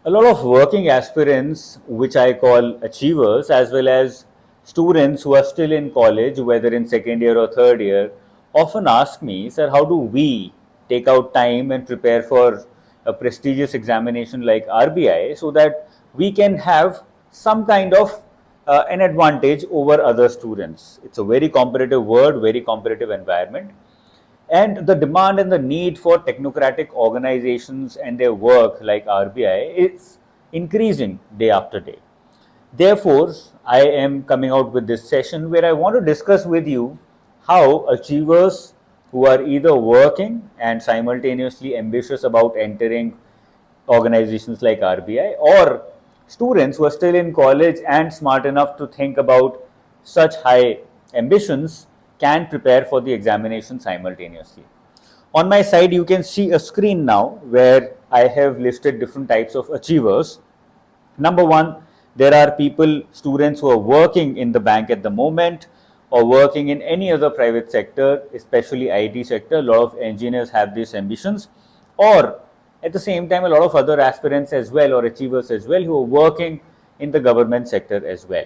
A lot of working aspirants, which I call achievers, as well as students who are still in college, whether in second year or third year, often ask me, Sir, how do we take out time and prepare for a prestigious examination like RBI so that we can have some kind of an advantage over other students? It's a very competitive world, very competitive environment, and the demand and the need for technocratic organizations and their work like RBI is increasing day after day. Therefore, I am coming out with this session where I want to discuss with you how achievers who are either working and simultaneously ambitious about entering organizations like RBI, or students who are still in college and smart enough to think about such high ambitions, can prepare for the examination simultaneously. On my side, you can see a screen now where I have listed different types of achievers. Number one, there are people, students who are working in the bank at the moment or working in any other private sector, especially IT sector. A lot of engineers have these ambitions, or at the same time, a lot of other aspirants as well, or achievers as well, who are working in the government sector as well.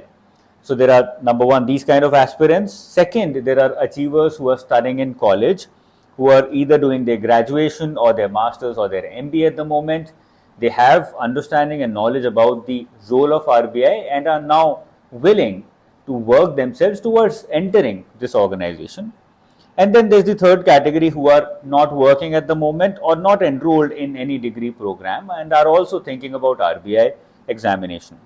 So there are, number one, these kind of aspirants. Second, there are achievers who are studying in college, who are either doing their graduation or their masters or their MBA at the moment. They have understanding and knowledge about the role of RBI and are now willing to work themselves towards entering this organization. And then there's the third category, who are not working at the moment or not enrolled in any degree program and are also thinking about RBI examination.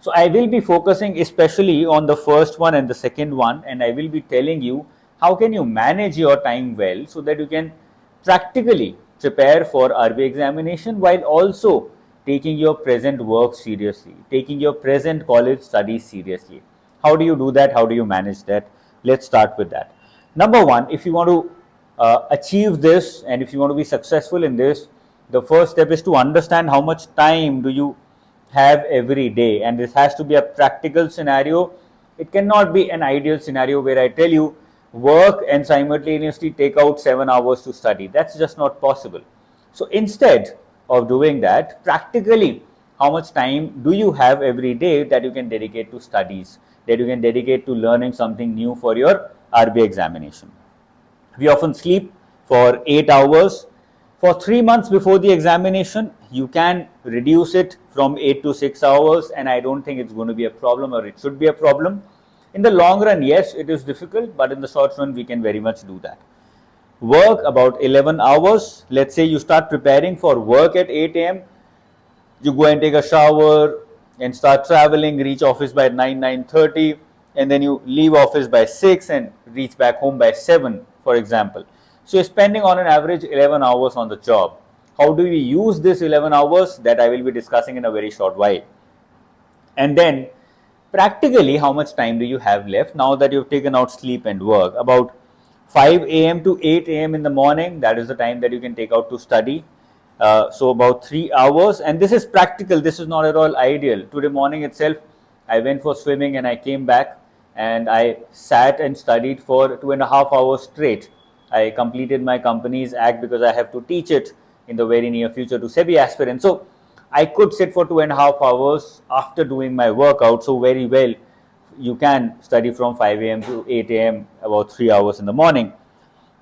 So I will be focusing especially on the first one and the second one, and I will be telling you how can you manage your time well so that you can practically prepare for RBI examination while also taking your present work seriously, taking your present college studies seriously. How do you do that? How do you manage that? Let's start with that. Number one, if you want to achieve this and if you want to be successful in this, the first step is to understand how much time do you have every day, and this has to be a practical scenario. It cannot be an ideal scenario where I tell you work and simultaneously take out 7 hours to study. That's just not possible. So instead of doing that, practically how much time do you have every day that you can dedicate to studies, that you can dedicate to learning something new for your RBI examination? We often sleep for 8 hours. For 3 months before the examination, you can reduce it from 8 to 6 hours, and I don't think it's going to be a problem, or it should be a problem. In the long run, yes, it is difficult, but in the short run, we can very much do that. Work about 11 hours. Let's say you start preparing for work at 8 a.m. You go and take a shower and start traveling, reach office by 9:30, and then you leave office by 6 and reach back home by 7, for example. So you're spending on an average 11 hours on the job. How do we use this 11 hours? That I will be discussing in a very short while. And then practically, how much time do you have left now that you've taken out sleep and work? About 5 a.m. to 8 a.m. in the morning, that is the time that you can take out to study. So about 3 hours, and this is practical. This is not at all ideal. Today morning itself, I went for swimming and I came back and I sat and studied for 2.5 hours straight. I completed my company's act because I have to teach it in the very near future to SEBI aspirants. So I could sit for 2.5 hours after doing my workout. So very well, you can study from 5 a.m. to 8 a.m. about 3 hours in the morning.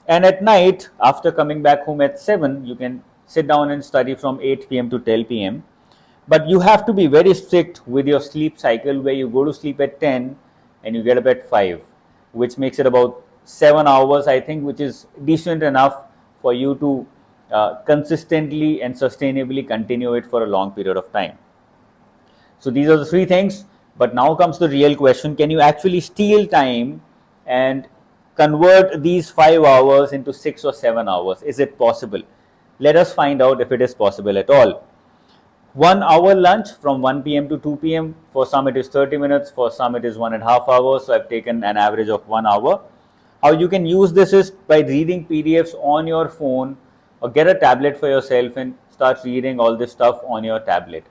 And at night, after coming back home at 7, you can sit down and study from 8 p.m. to 10 p.m. But you have to be very strict with your sleep cycle, where you go to sleep at 10 and you get up at 5, which makes it about 7 hours, I think, which is decent enough for you to consistently and sustainably continue it for a long period of time. So these are the three things. But now comes the real question: can you actually steal time and convert these 5 hours into 6 or 7 hours? Is it possible? Let us find out if it is possible at all. 1 hour lunch from 1 p.m. to 2 p.m. For some it is 30 minutes, for some it is 1.5 hours. So I've taken an average of 1 hour. How you can use this is by reading PDFs on your phone, or get a tablet for yourself and start reading all this stuff on your tablet.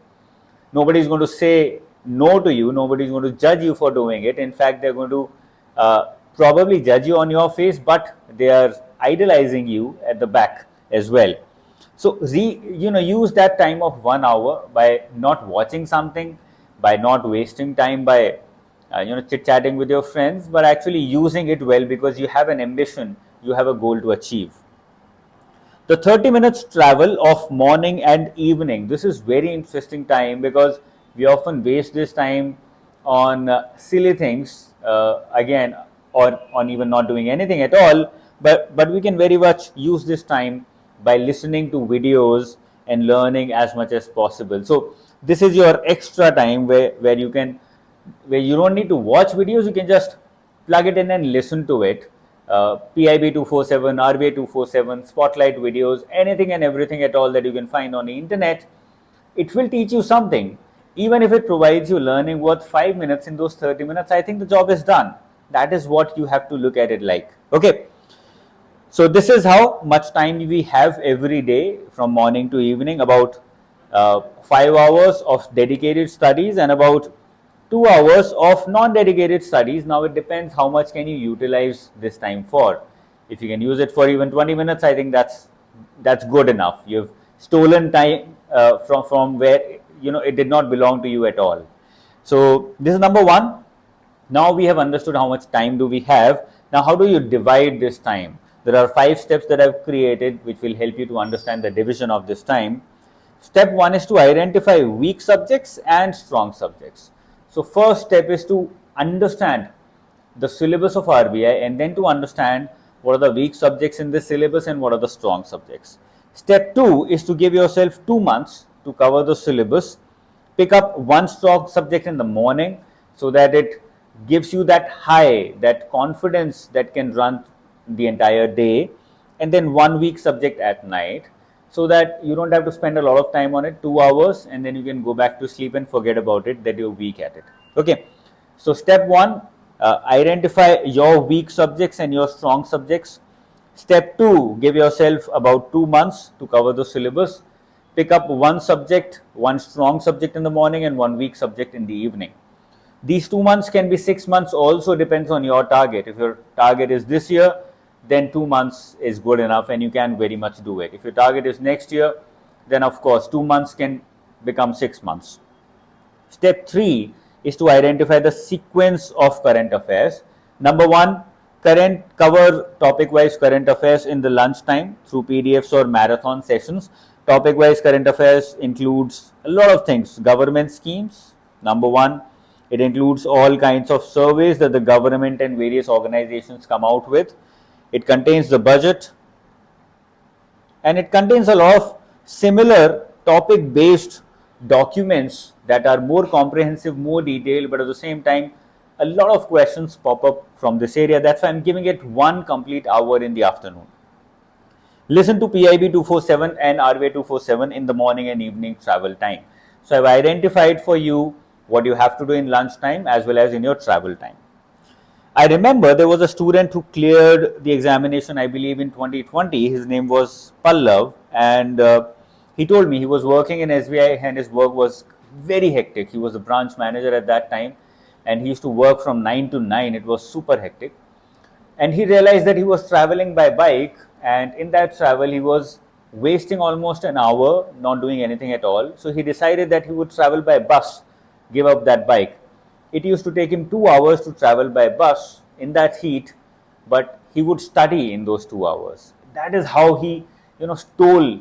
Nobody is going to say no to you. Nobody is going to judge you for doing it. In fact, they're going to probably judge you on your face, but they are idolizing you at the back as well. So use that time of 1 hour by not watching something, by not wasting time by chit chatting with your friends, but actually using it well because you have an ambition, you have a goal to achieve. The 30 minutes travel of morning and evening, this is very interesting time because we often waste this time on silly things, again, or on even not doing anything at all, but we can very much use this time by listening to videos and learning as much as possible. So this is your extra time where you don't need to watch videos, you can just plug it in and listen to it. PIB 247, RBI 247, spotlight videos, anything and everything at all that you can find on the internet. It will teach you something. Even if it provides you learning worth 5 minutes in those 30 minutes, I think the job is done. That is what you have to look at it like. Okay. So this is how much time we have every day from morning to evening, about 5 hours of dedicated studies and about 2 hours of non-dedicated studies. Now it depends how much can you utilize this time for. If you can use it for even 20 minutes, I think that's good enough. You've stolen time from where it did not belong to you at all. So this is number one. Now we have understood how much time do we have. Now how do you divide this time? There are 5 steps that I've created which will help you to understand the division of this time. Step 1 is to identify weak subjects and strong subjects. So first step is to understand the syllabus of RBI and then to understand what are the weak subjects in this syllabus and what are the strong subjects. Step 2 is to give yourself 2 months to cover the syllabus. Pick up one strong subject in the morning so that it gives you that high, that confidence that can run the entire day, and then one weak subject at night, so that you don't have to spend a lot of time on it, 2 hours, and then you can go back to sleep and forget about it, that you're weak at it. Okay. So step 1, identify your weak subjects and your strong subjects. Step 2, give yourself about 2 months to cover the syllabus. Pick up one subject, one strong subject in the morning and one weak subject in the evening. These 2 months can be 6 months, also depends on your target. If your target is this year, then 2 months is good enough and you can very much do it. If your target is next year, then of course 2 months can become 6 months. Step 3 is to identify the sequence of current affairs. Number 1, cover topic-wise current affairs in the lunch time through PDFs or marathon sessions. Topic-wise current affairs includes a lot of things. Government schemes, number 1. It includes all kinds of surveys that the government and various organizations come out with. It contains the budget, and it contains a lot of similar topic-based documents that are more comprehensive, more detailed, but at the same time, a lot of questions pop up from this area. That's why I'm giving it 1 complete hour in the afternoon. Listen to PIB 247 and RBI 247 in the morning and evening travel time. So I've identified for you what you have to do in lunch time as well as in your travel time. I remember there was a student who cleared the examination, I believe in 2020. His name was Pallav, and he told me he was working in SBI and his work was very hectic. He was a branch manager at that time and he used to work from 9 to 9. It was super hectic. And he realized that he was traveling by bike, and in that travel he was wasting almost an hour not doing anything at all. So he decided that he would travel by bus, give up that bike. It used to take him 2 hours to travel by bus in that heat, but he would study in those 2 hours. That is how he stole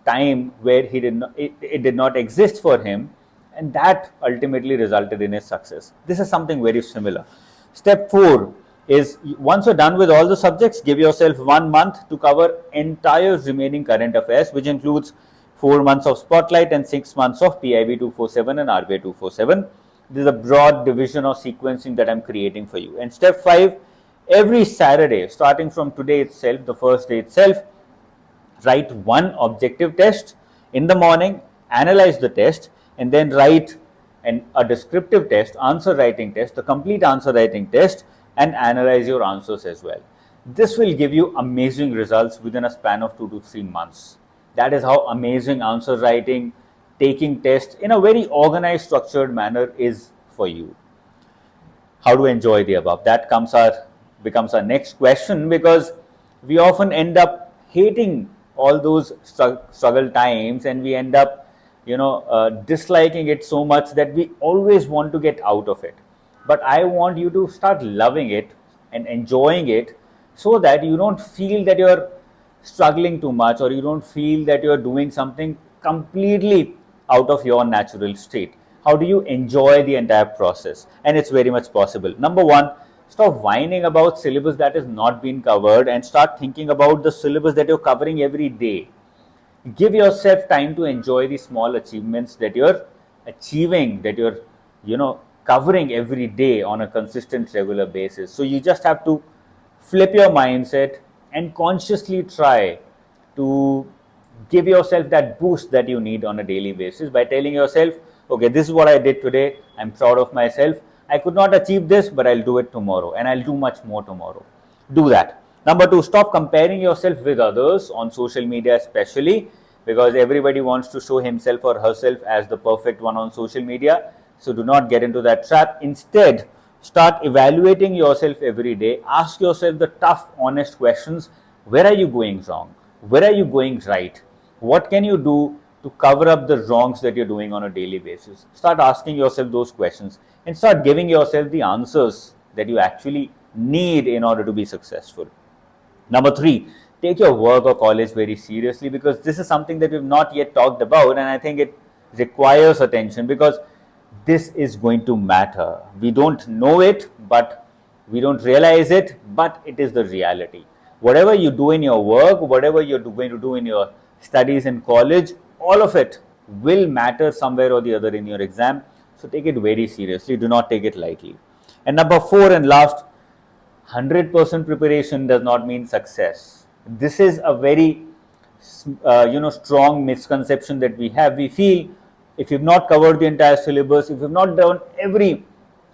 time where it did not exist for him, and that ultimately resulted in his success. This is something very similar. Step 4 is, once you're done with all the subjects, give yourself 1 month to cover entire remaining current affairs, which includes 4 months of spotlight and 6 months of PIB 247 and RBI 247. This is a broad division or sequencing that I'm creating for you. And step 5, every Saturday, starting from today itself, the first day itself, write one objective test in the morning, analyze the test, and then write a descriptive test, answer writing test, the complete answer writing test, and analyze your answers as well. This will give you amazing results within a span of 2 to 3 months. That is how amazing answer writing, taking tests in a very organized, structured manner is for you. How to enjoy the above? That becomes our next question, because we often end up hating all those struggle times, and we end up disliking it so much that we always want to get out of it. But I want you to start loving it and enjoying it, so that you don't feel that you're struggling too much, or you don't feel that you're doing something completely out of your natural state. How do you enjoy the entire process? And it's very much possible. Number one, stop whining about syllabus that is not being covered and start thinking about the syllabus that you're covering every day. Give yourself time to enjoy the small achievements that you're achieving, that you're covering every day on a consistent, regular basis. So you just have to flip your mindset and consciously try to give yourself that boost that you need on a daily basis by telling yourself, okay, this is what I did today, I'm proud of myself, I could not achieve this, but I'll do it tomorrow, and I'll do much more tomorrow. Do that. Number two, stop comparing yourself with others on social media, especially because everybody wants to show himself or herself as the perfect one on social media. So do not get into that trap. Instead, start evaluating yourself every day. Ask yourself the tough, honest questions. Where are you going wrong? Where are you going right? What can you do to cover up the wrongs that you're doing on a daily basis? Start asking yourself those questions and start giving yourself the answers that you actually need in order to be successful. Number three, take your work or college very seriously, because this is something that we've not yet talked about, and I think it requires attention, because this is going to matter. We don't know it, but we don't realize it, but it is the reality. Whatever you do in your work, whatever you're going to do in your studies in college, all of it will matter somewhere or the other in your exam. So take it very seriously. Do not take it lightly. And number four and last, 100% preparation does not mean success. This is a very strong misconception that we have. We feel if you've not covered the entire syllabus, if you've not done every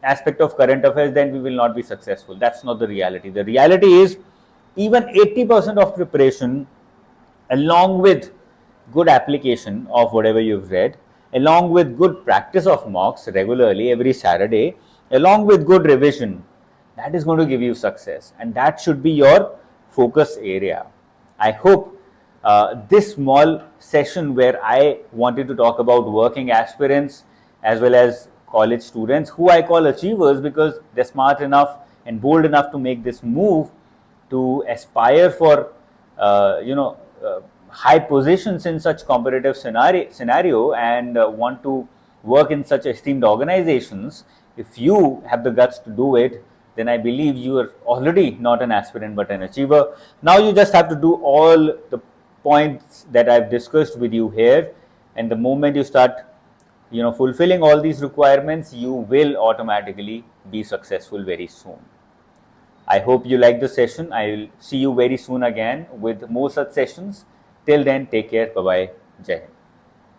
aspect of current affairs, then we will not be successful. That's not the reality. The reality is even 80% of preparation, along with good application of whatever you've read, along with good practice of mocks regularly every Saturday, along with good revision, that is going to give you success, and that should be your focus area. I hope this small session where I wanted to talk about working aspirants as well as college students, who I call achievers because they're smart enough and bold enough to make this move to aspire for high positions in such competitive scenario and want to work in such esteemed organizations. If you have the guts to do it, then I believe you are already not an aspirant but an achiever. Now you just have to do all the points that I've discussed with you here, and the moment you start fulfilling all these requirements, you will automatically be successful very soon. I hope you like the session. I will see you very soon again with more such sessions. Till then, take care. Bye bye. Jai Hind.